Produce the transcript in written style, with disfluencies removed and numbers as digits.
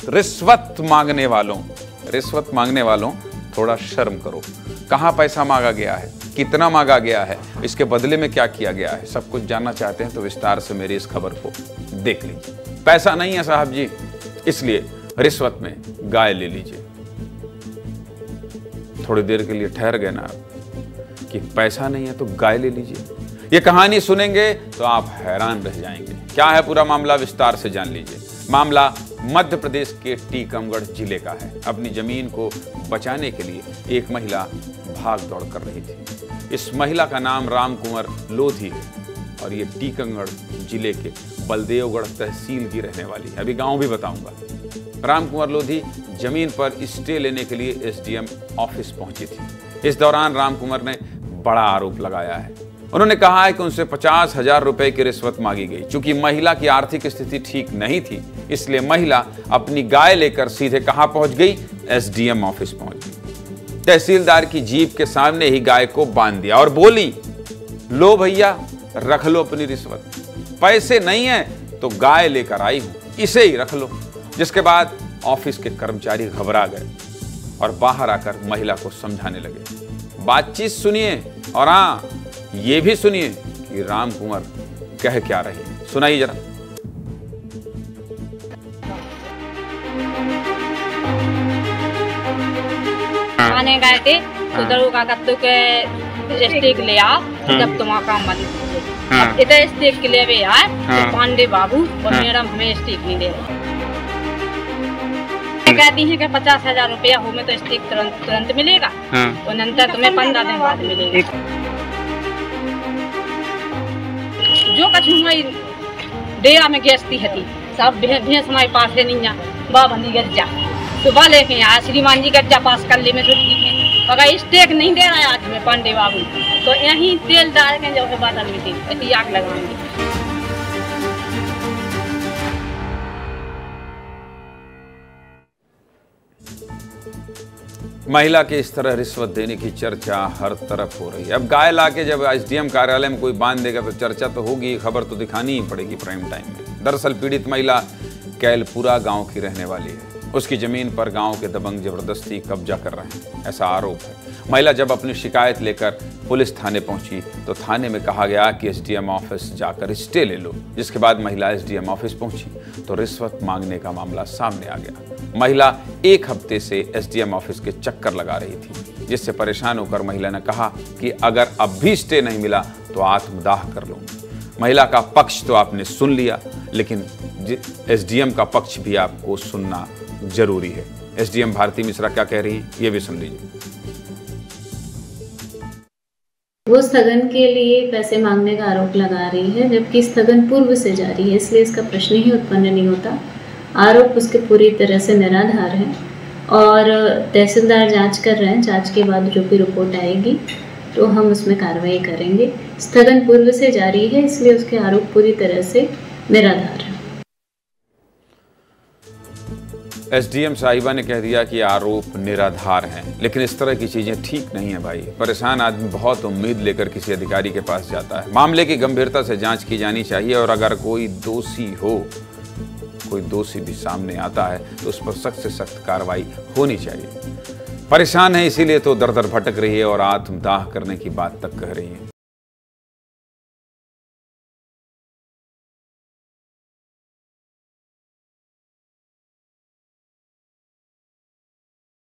रिश्वत मांगने वालों थोड़ा शर्म करो। कहाँ पैसा मांगा गया है, कितना मांगा गया है, इसके बदले में क्या किया गया है, सब कुछ जानना चाहते हैं तो विस्तार से मेरी इस खबर को देख लीजिए। पैसा नहीं है साहब जी, इसलिए रिश्वत में गाय ले लीजिए। थोड़ी देर के लिए ठहर गए ना आप कि पैसा नहीं है तो गाय ले लीजिए। ये कहानी सुनेंगे तो आप हैरान रह जाएंगे। क्या है पूरा मामला, विस्तार से जान लीजिए। मामला मध्य प्रदेश के टीकमगढ़ जिले का है। अपनी जमीन को बचाने के लिए एक महिला भाग दौड़ कर रही थी। इस महिला का नाम रामकुंवर लोधी है और ये टीकमगढ़ जिले के बलदेवगढ़ तहसील की रहने वाली है। अभी गांव भी बताऊंगा। रामकुंवर लोधी जमीन पर स्टे लेने के लिए एसडीएम ऑफिस पहुंची थी। इस दौरान रामकुंवर ने बड़ा आरोप लगाया है। उन्होंने कहा है कि उनसे 50,000 रुपए की रिश्वत मांगी गई। चूंकि महिला की आर्थिक स्थिति ठीक नहीं थी, इसलिए महिला अपनी गाय लेकर सीधे कहां पहुंच गई, एसडीएम ऑफिस पहुंच गई। तहसीलदार की जीप के सामने ही गाय को बांध दिया और बोली, लो भैया रख लो अपनी रिश्वत, पैसे नहीं है तो गाय लेकर आई हूं, इसे ही रख लो। जिसके बाद ऑफिस के कर्मचारी घबरा गए और बाहर आकर महिला को समझाने लगे। बातचीत सुनिए और हाँ, ये भी सुनिए कि रामकुंवर कह क्या रही है। सुनाइए जरा। आने गए थे तो दरोगा कत्तू के स्टेक ले आओ जब तुम्हारा काम मत कीजिए। इधर स्टेक के लिए भी आए तो पांडे बाबू और मैडम हमें स्टेक नहीं दे रहे। कहती हैं कि 50,000 रुपया हो में तो स्टेक तुरंत मिलेगा और नंतर तुम्हें 15 दिन बाद मिलेगा। जो कछु हमारी डेरा में गेस्ती हती सब भैंस हमारे पास है नहीं बा बंदी गज्जा सुबह लेके आया श्रीमान जी गज्जा पास कर ली में अगर स्टेक नहीं दे रहा है आज में पांडे बाबू तो यहीं तेल डाल के जो है बादल में तेल आग लगाएंगे। महिला के इस तरह रिश्वत देने की चर्चा हर तरफ हो रही है। अब गाय लाके जब एसडीएम कार्यालय में कोई बांध देगा तो चर्चा तो होगी, खबर तो दिखानी ही पड़ेगी प्राइम टाइम में। दरअसल पीड़ित महिला कैलपुरा गांव की रहने वाली है। उसकी जमीन पर गांव के दबंग जबरदस्ती कब्जा कर रहे हैं, ऐसा आरोप है। महिला जब अपनी शिकायत लेकर पुलिस थाने पहुंची तो थाने में कहा गया कि एसडीएम ऑफिस जाकर स्टे ले लो। जिसके बाद महिला एसडीएम ऑफिस पहुंची तो रिश्वत मांगने का मामला सामने आ गया। महिला एक हफ्ते से एसडीएम ऑफिस के चक्कर लगा रही थी, जिससे परेशान होकर महिला ने कहा कि अगर अब भी स्टे नहीं मिला तो आत्मदाह कर लूंगी। महिला का पक्ष तो आपने सुन लिया, लेकिन एसडीएम का पक्ष भी आपको सुनना जरूरी है। एसडीएम भारती मिश्रा क्या कह रही हैं, ये भी सुन लीजिए। वो स्थगन के लिए पैसे मांगने का आरोप लगा रही है, जबकि स्थगन पूर्व से जारी है, इसलिए इसका प्रश्न ही उत्पन्न नहीं होता। आरोप उसके पूरी तरह से निराधार है और तहसीलदार जांच कर रहे हैं। जांच के बाद जो भी रिपोर्ट आएगी तो हम उसमें कार्रवाई करेंगे। स्थगन पूर्व से जारी है, इसलिए उसके आरोप पूरी तरह से निराधार है। एसडीएम साहिबा ने कह दिया कि आरोप निराधार हैं, लेकिन इस तरह की चीजें ठीक नहीं है भाई। परेशान आदमी बहुत उम्मीद लेकर किसी अधिकारी के पास जाता है। मामले की गंभीरता से जांच की जानी चाहिए और अगर कोई दोषी भी सामने आता है तो उस पर सख्त से सख्त कार्रवाई होनी चाहिए। परेशान है इसीलिए तो दर दर भटक रही है और आत्मदाह करने की बात तक कह रही है।